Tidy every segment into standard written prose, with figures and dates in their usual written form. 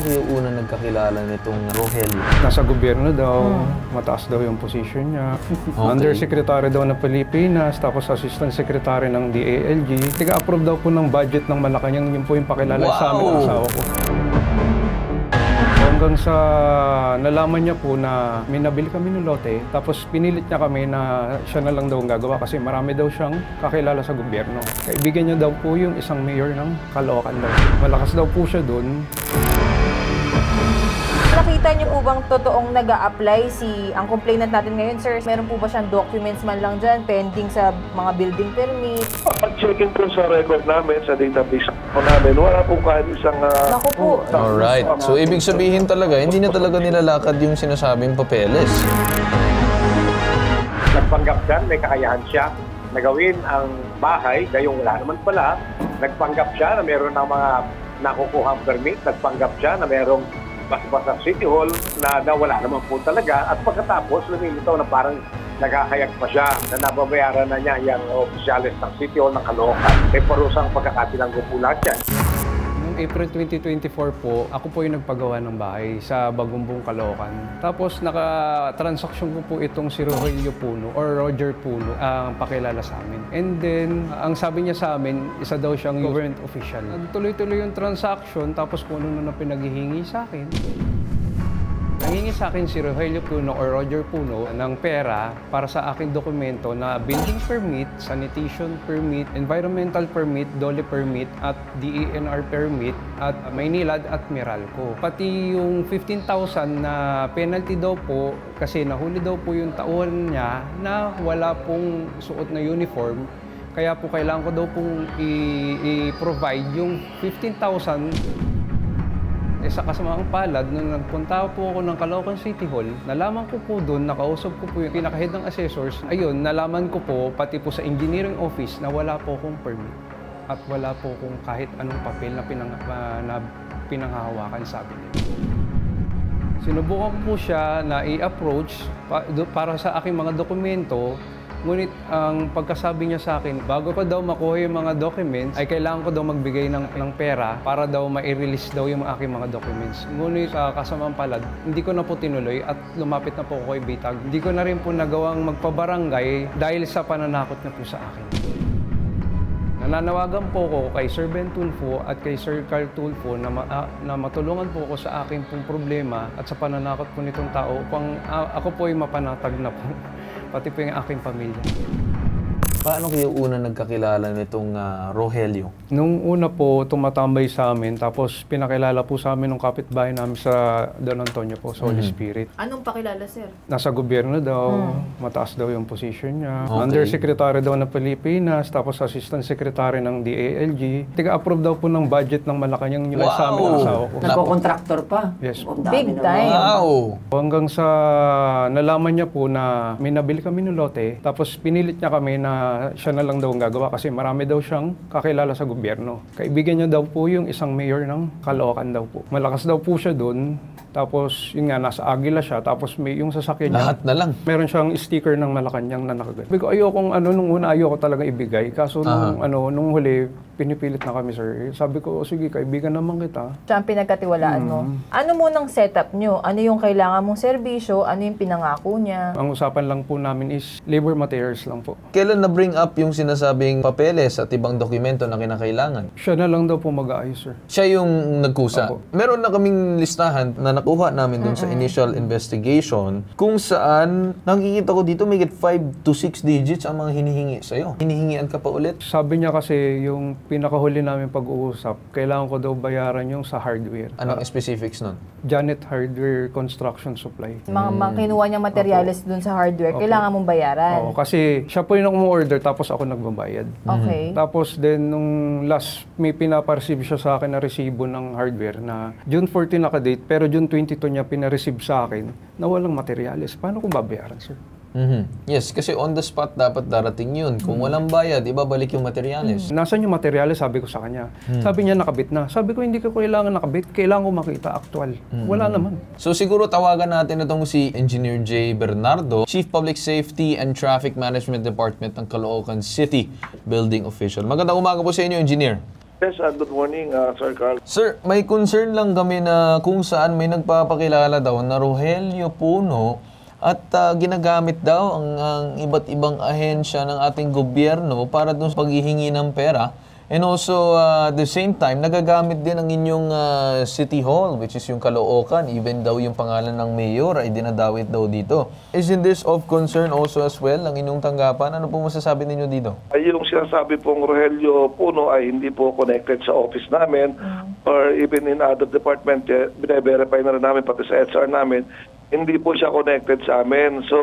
kayo una nagkakilala nitong Rogelio? Nasa gobyerno daw, mataas daw yung position niya. Okay. Undersecretary daw ng Pilipinas, tapos Assistant Secretary ng DALG. Tiga-approve daw po ng budget ng Malacanang, yun po yung pakilala sa amin ng asawa ko. Hanggang sa nalaman niya po na may nabili kami ng lote, tapos pinilit niya kami na siya na lang daw ang gagawa kasi marami daw siyang kakilala sa gobyerno. Kaibigan niya daw po yung isang mayor ng Caloocan daw. Malakas daw po siya doon. Nakita niyo po bang totoong nag-a-apply ang complainant natin ngayon, sir? Meron po ba siyang documents man lang dyan, pending sa mga building permit? Pag-checking po sa record namin, sa database po namin, wala po kahit isang... Naku po. Alright. So, ibig sabihin talaga, hindi na talaga nilalakad yung sinasabing papeles. Nagpanggap dyan, may kakayahan siya na gawin ang bahay, gayong wala naman pala. Nagpanggap siya na meron ng mga nakukuhang permit, nagpanggap siya na merong basbas ng City Hall na wala naman po talaga. At pagkatapos, lumilitaw na parang nagkakayag pa siya na nababayaran na niya yung opisyalis ng City Hall ng Caloocan. May parusang pagkakatilanggo po lahat yan. Noong April 2024 po, ako po yung nagpagawa ng bahay sa Bagumbong, Caloocan. Tapos naka-transaction ko po itong si Rogelio Puno or Roger Puno ang pakilala sa amin. And then, ang sabi niya sa amin, isa daw siyang government official. Tuloy-tuloy yung transaction, tapos kung ano na pinaghihingi sa akin. Nangingi sa akin si Rogelio Puno or Roger Puno ng pera para sa aking dokumento na building permit, sanitation permit, environmental permit, DOLE permit, at DENR permit, at Maynilad at Meralco. Pati yung 15,000 na penalty daw po kasi nahuli daw po yung tauhan niya na wala pong suot na uniform. Kaya po kailangan ko daw pong i-provide yung 15,000. Sa kasamaang palad, nung nagpunta po ako ng Caloocan City Hall, nalaman ko po doon, nakausap ko po yung pinaka-head ng assessors. Ayun, nalaman ko po, pati po sa engineering office, na wala po akong permit. At wala po akong kahit anong papel na pinanghahawakan, sabi nila. Sinubukan po siya na i-approach para sa aking mga dokumento. Ngunit ang pagkasabi niya sa akin, bago ko daw makuha yung mga documents, ay kailangan ko daw magbigay ng pera para daw ma-release daw yung aking mga documents. Ngunit sa kasamang palad, hindi ko na po tinuloy at lumapit na po ako kay Bitag. Hindi ko na rin po nagawang magpabarangay dahil sa pananakot na po sa akin. Nananawagan po ako kay Sir Ben Tulfo at kay Sir Carl Tulfo na matulungan po ako sa aking pong problema at sa pananakot po nitong tao upang ako po ay mapanatag na po. Pati po yung aking pamilya. Paano kayo una nagkakilala nitong Rogelio? Nung una po, tumatambay sa amin, tapos pinakilala po sa amin ng kapitbahay namin sa Don Antonio po, sa Holy Spirit. Anong pakilala, sir? Nasa gobyerno daw, mataas daw yung position niya. Okay. Undersecretary daw ng Pilipinas, tapos Assistant Secretary ng DALG. Tiga-approve daw po ng budget ng Malacanang yung sa amin ng asawa ko. Nagko-contractor pa? Yes po. Big time. Wow! Hanggang sa nalaman niya po na may nabili kami ng lote, tapos pinilit niya kami na siya na lang daw ang gagawa kasi marami daw siyang kakilala sa gobyerno. Kaibigan niya daw po yung isang mayor ng Caloocan daw po. Malakas daw po siya doon. Tapos, yun nga, nasa Aguila siya. Tapos, may yung sasakyan niya. Lahat na lang. Meron siyang sticker ng Malacanang na nakagat. Sabi ko, nung una ayoko talaga ibigay. Kaso, nung huli, pinipilit na kami, sir. Sabi ko, sige, kaibigan naman kita. Siya ang pinagkatiwalaan mo. Ano munang setup nyo? Ano yung kailangan mong serbisyo? Ano yung pinangako niya? Ang usapan lang po namin is labor materials lang po. Kailan na-bring up yung sinasabing papeles at ibang dokumento na kinakailangan? Siya na lang daw po mag-aayos, sir. Siya yung nagkusa. Opo. Meron na kaming listahan na nakuha namin dun sa initial investigation kung saan nakikita ko dito may 5 to 6 digits ang mga hinihingi sa'yo. Hinihingian ka pa ulit? Sabi niya kasi yung pinakahuli namin pag-uusap, kailangan ko daw bayaran yung sa hardware. Anong specifics nun? Janet Hardware Construction Supply. Mga kinuha niyang materyales dun sa hardware, kailangan mong bayaran. Oo, kasi siya po yung umu-order tapos ako nagbabayad. Okay. Tapos then nung last, may pinapareceive siya sa akin na resibo ng hardware na June 14 nakadate, pero June 22 niya pinareceive sa akin na walang materyales. Paano ko babayaran, sir? Yes, kasi on the spot dapat darating yun. Kung walang bayad, ibabalik yung materyales. Nasaan yung materyales? Sabi ko sa kanya. Sabi niya nakabit na. Sabi ko hindi ko kailangan nakabit. Kailangan ko makita actual. Wala naman. So siguro tawagan natin itong si Engineer J. Bernardo, Chief Public Safety and Traffic Management Department ng Caloocan City Building Official. Magandang umaga po sa inyo, Engineer. Yes, good morning, Sir Carl. Sir, may concern lang kami na kung saan may nagpapakilala daw na Rogelio Puno at ginagamit daw ang iba't ibang ahensya ng ating gobyerno para doon sa paghihingi ng pera. And also, at the same time, nagagamit din ang inyong City Hall, which is yung Caloocan. Even daw yung pangalan ng mayor ay dinadawit daw dito. Isn't this of concern also as well, ang inyong tanggapan? Ano po masasabi ninyo dito? Ay, yung sinasabi pong Rogelio Puno ay hindi po connected sa office namin or even in other department. Bine-verify na rin namin pati sa HR namin. Hindi po siya connected sa amin. So,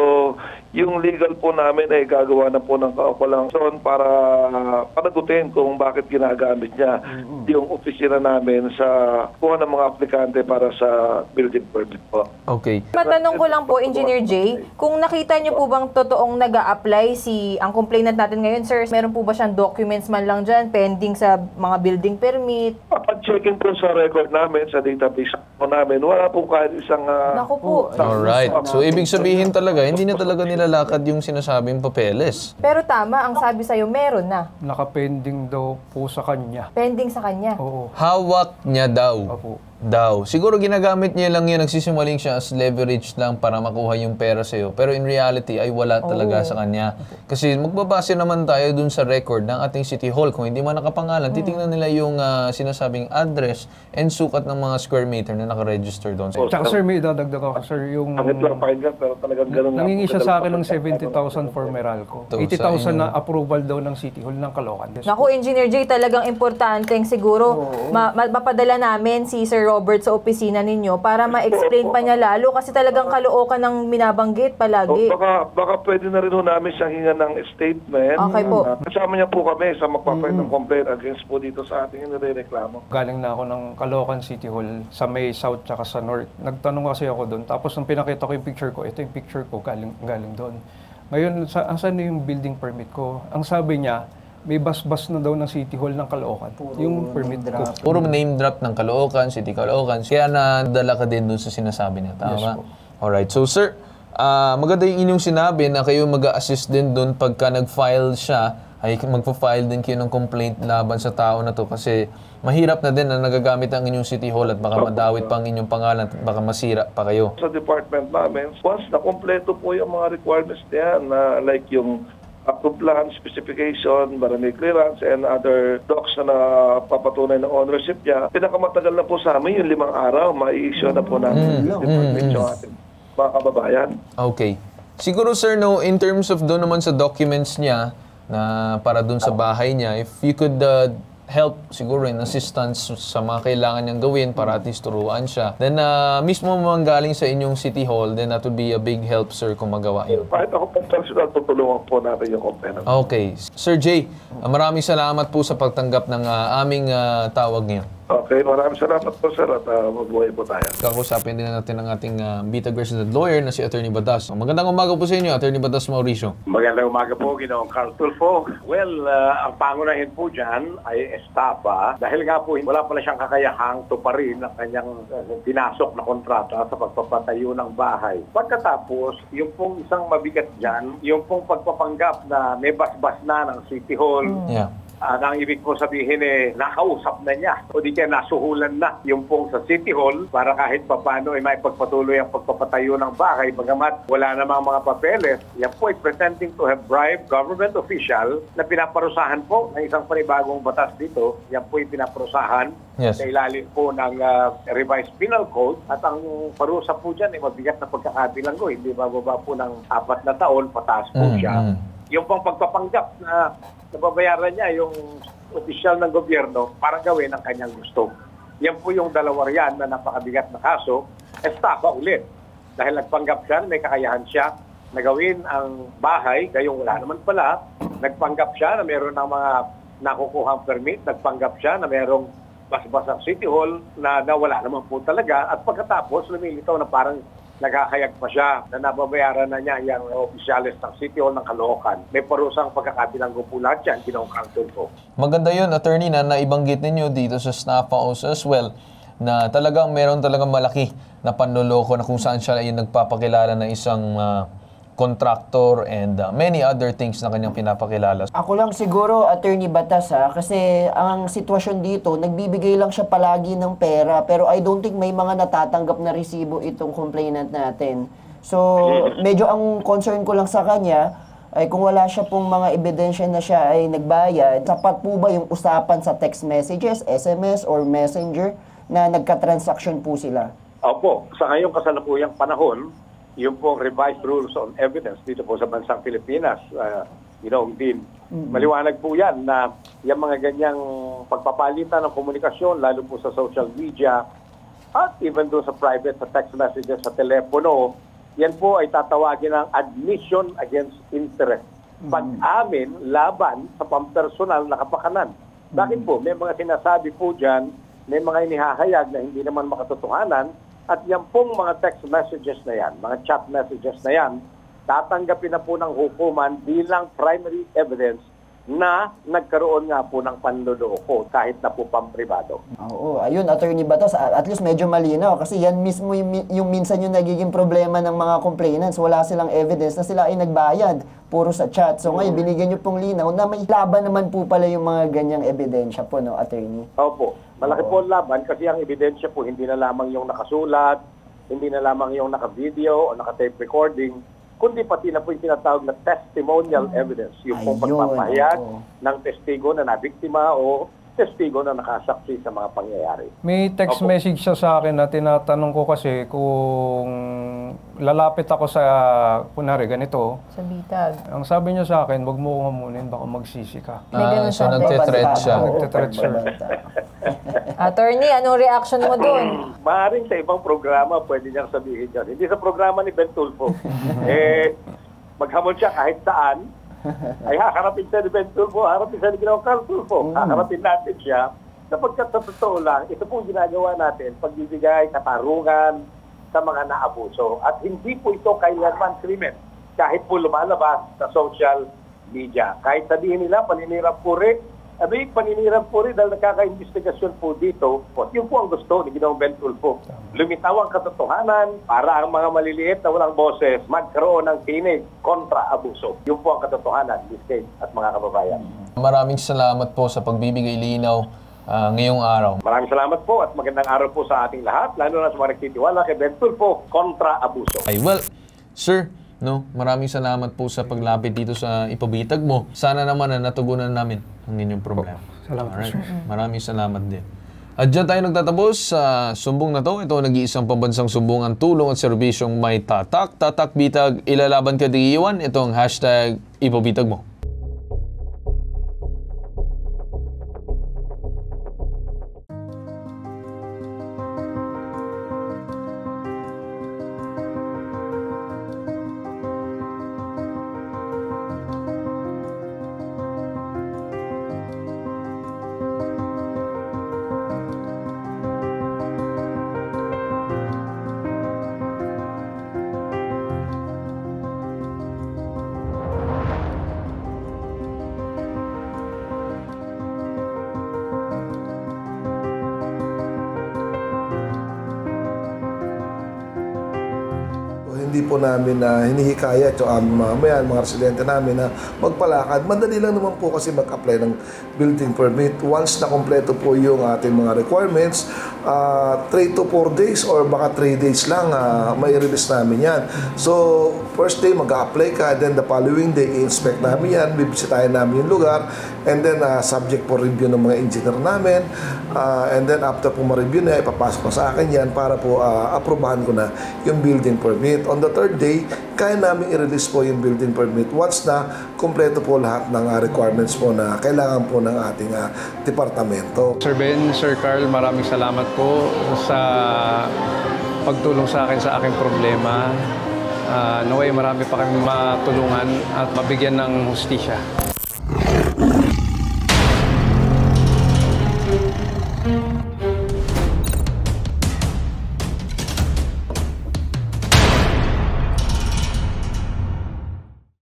yung legal po namin ay gagawa na po ng kaukulang para panagutin kung bakit ginagamit niya yung opisina namin sa kuha ng mga aplikante para sa building permit po. Okay. Matanong ko lang po, Engineer Jay, kung nakita niyo po bang totoong nag-a-apply ang complainant natin ngayon, sir, meron po ba siyang documents man lang dyan pending sa mga building permit? Pag-checking po sa record namin, sa database po namin, wala po kahit isang... Naku po. Alright. So, ibig sabihin talaga, hindi na talaga nilalakad yung sinasabing papeles. Pero tama, ang sabi sa'yo, meron na. Nakapending daw po sa kanya. Pending sa kanya. Oo. Hawak niya daw. Opo. Siguro ginagamit niya lang yun, nagsisimuling siya as leverage lang para makuha yung pera sa'yo. Pero in reality ay wala talaga sa kanya. Kasi magbabase naman tayo dun sa record ng ating City Hall. Kung hindi man nakapangalan, titingnan nila yung sinasabing address and sukat ng mga square meter na nakaregister doon. Tsaka sir, may dadagdag ako, sir, yung... Ang lang pakinggan, pero talagang ganun. Nangingi siya sa akin ng 70,000 for Meralco. 80,000 na approval daw ng City Hall ng Caloocan. Naku, Engineer Jay, talagang importanteng siguro mapadala namin si Sir Robert sa opisina ninyo para ma-explain pa niya lalo kasi talagang Caloocan ng binabanggit palagi. Baka pwede na rin ho namin siyang hinga ng statement. Okay po. Kasama niya po kami sa magpapay ng complaint against po dito sa ating inireklamo. Galing na ako ng Caloocan City Hall sa may south tsaka sa north. Nagtanong kasi ako doon. Tapos nung pinakita ko yung picture ko, ito yung picture ko galing doon. Ngayon, saan na yung building permit ko? Ang sabi niya, may bas-bas na daw ng City Hall ng Caloocan. Yung permit ko. Puro name drop ng Caloocan, City Caloocan. Kaya nadala ka din dun sa sinasabi niya. Tama? Yes po. Alright. So, sir, maganda yung inyong sinabi na kayo mag-a-assist din dun pagka nag-file siya, ay magpa-file din kayo ng complaint laban sa tao na to kasi mahirap na din na nagagamit ang inyong City Hall at baka madawit pa ang inyong pangalan at baka masira pa kayo. Sa department namin, once na kompleto po yung mga requirements niyan, na like yung approved plan, specification, barangay clearance, and other docs na papatunay ng ownership niya, pinakamatagal na po sa amin yung 5 araw, ma-i-issue na po namin yung permit yung ating mga kababayan. Okay. Siguro, sir, no, in terms of doon naman sa documents niya, na para doon sa bahay niya, if you could help siguro in assistance sa mga kailangan niyang gawin para at least turuan siya. Then mismo manggaling sa inyong City Hall, then that would be a big help, sir, kung magawa yun. Kahit ako po personal, tutulungan po natin yung complainant. Okay. Sir Jay, maraming salamat po sa pagtanggap ng aming tawag ngayon. Okay, maraming salamat po, sir, at magbuhay po tayo. Kakusapin din natin ang ating Bitag Resident Lawyer na si Attorney Batas. Magandang umaga po sa inyo, Attorney Batas Mauricio. Magandang umaga po, Ginoong Carl Tulfo. Well, ang pangunahin po dyan ay estafa dahil nga po wala pala siyang kakayahang tuparin ang kanyang pinasok na kontrata sa pagpapatayo ng bahay. Pagkatapos, yung pong isang mabigat dyan, yung pong pagpapanggap na may basbas na ng City Hall, Yeah. ang ibig po sabihin nakausap na niya o di kaya nasuhulan na yung pong sa City Hall para kahit papano ay maipagpatuloy ang pagpapatayo ng bahay bagamat wala namang mga papeles. Yan po ay pretending to have bribed government official na pinaparusahan po ng isang panibagong batas dito. Yan po ay pinaparusahan sa ilalim po ng revised penal code at ang parusa po dyan ay mabigat na pagkakabilanggo. Hindi bababa po ng 4 na taon, pataas po siya. Yung pang pagpapanggap na nababayaran niya yung opisyal ng gobyerno para gawin ang kanyang gusto. Yan po yung dalawa riyan na napakabigat na kaso, estafa ulit. Dahil nagpanggap siya, may kakayahan siya na gawin ang bahay, gayong wala naman pala. Nagpanggap siya na meron ng mga nakukuhang permit, nagpanggap siya na merong basbas ang City Hall na wala naman po talaga. At pagkatapos, lumilitaw na parang nagkakayag pa siya na nababayaran na niya yung opisyalis ng City Hall ng Caloocan. May parusang pagkakabilanggo po lahat yan, Ginoong Carl po. Maganda yun, Attorney, na naibanggit ninyo dito sa staff house as well, na meron talagang malaki na panloloko na kung saan siya ay nagpapakilala na isang contractor and many other things na kanyang pinapakilala. Ako lang siguro, Attorney Batas kasi ang sitwasyon dito, nagbibigay lang siya palagi ng pera, pero I don't think may mga natatanggap na resibo itong complainant natin. So, medyo ang concern ko lang sa kanya, ay kung wala siya pong mga ebidensya na siya ay nagbayad, sapat po ba yung usapan sa text messages, SMS, or messenger na nagka-transaction po sila? Opo, sa ngayong kasalukuyang panahon, yung pong revised rules on evidence dito po sa bansang Pilipinas, Dean, maliwanag po yan na yung mga ganyang pagpapalitan ng komunikasyon, lalo po sa social media, at even doon sa private, sa text messages, sa telepono, yan po ay tatawagin ng admission against interest. Pag-amin laban sa pampersonal na kapakanan. Bakit po? May mga sinasabi po dyan, may mga inihahayag na hindi naman makatotohanan, at yan pong mga text messages na yan, mga chat messages na yan, tatanggapin na po ng hukuman bilang primary evidence na nagkaroon nga po ng panloloko kahit na po pampribado. Oo, ayun, Attorney Batas, at least medyo malinaw kasi yan mismo yung minsan yung nagiging problema ng mga complainants. Wala silang evidence na sila ay nagbayad, puro sa chat. So ngayon, binigyan nyo pong linaw na may laban naman po pala yung mga ganyang ebidensya po, no, Attorney? Opo, malaki po ang laban kasi ang ebidensya po hindi na lamang yung nakasulat, hindi na lamang yung naka-video o naka-tape recording, kundi pati na po yung tinatawag na testimonial evidence, yung pong Ayun, pagpapahayag oo. ng testigo na nabiktima o testigo na nakasaksi sa mga pangyayari. May text Opo. message siya sa akin na tinatanong ko kasi kung lalapit ako sa, kunwari, ganito. Sa bitag. Ang sabi niya sa akin, wag mo ko hamunin, baka magsisi ka. May ganun So sabi. nagte-threat siya. Nagte-threat siya. Attorney, anong reaction mo dun? Maaaring sa ibang programa, pwede niyang sabihin yan. Hindi sa programa ni Ben Tulfo. Maghamon siya kahit saan, ay haharapin siya ni Ben Tulfo, haharapin siya ni Ginoong Carl Tulfo. Haharapin natin siya. Sapagkat sa totoo lang, ito pong ginagawa natin, pagbibigay katarungan sa mga naabuso. At hindi po ito kailanman krimen. Kahit po lumalabas sa social media. Kahit sabihin nila, paninirang puri, paninirang puri dahil nakaka-investigasyon po dito. Yun po ang gusto ni Ginoong Ben Tulfo. Lumitaw ang katotohanan para ang mga maliliit na walang boses magkaroon ng tinig kontra abuso. Yun po ang katotohanan, Ms. Kate at mga kababayan. Maraming salamat po sa pagbibigay linaw ngayong araw. Maraming salamat po at magandang araw po sa ating lahat, lalo na sa mga nagtitiwala kay Ben Tulfo kontra abuso. Ay, well, sir, no, maraming salamat po sa paglapit dito sa ipabitag mo. Sana naman na natugunan namin ang inyong problema. Salamat po, Alright. sir. Maraming salamat din. At dyan tayo nagtatapos sa sumbong na to. Ito ang nag-iisang pambansang sumbungan, tulong at serbisyong may tatak. Tatak bitag, ilalaban ka di iwan. Ito ang hashtag ipabitag mo. Hindi po namin hinihikayat yung aming mamamayan, mga residente namin na magpalakad. Madali lang naman po kasi mag-apply ng building permit. Once na kompleto po yung ating mga requirements, 3 to 4 days or baka 3 days lang may release namin yan. So, first day mag-apply ka, then the following day i-inspect namin yan, bibisitahin namin yung lugar, and then subject for review ng mga engineer namin, and then after po ma-review na, ipapasok ko sa akin yan para po aprobahan ko na yung building permit. On the third day, kaya namin i-release po yung building permit once na kumpleto po lahat ng requirements po na kailangan po ng ating departamento. Sir Ben, Sir Carl, maraming salamat po sa pagtulong sa akin sa aking problema. Naway marami pa kami matulungan at mabigyan ng hustisya.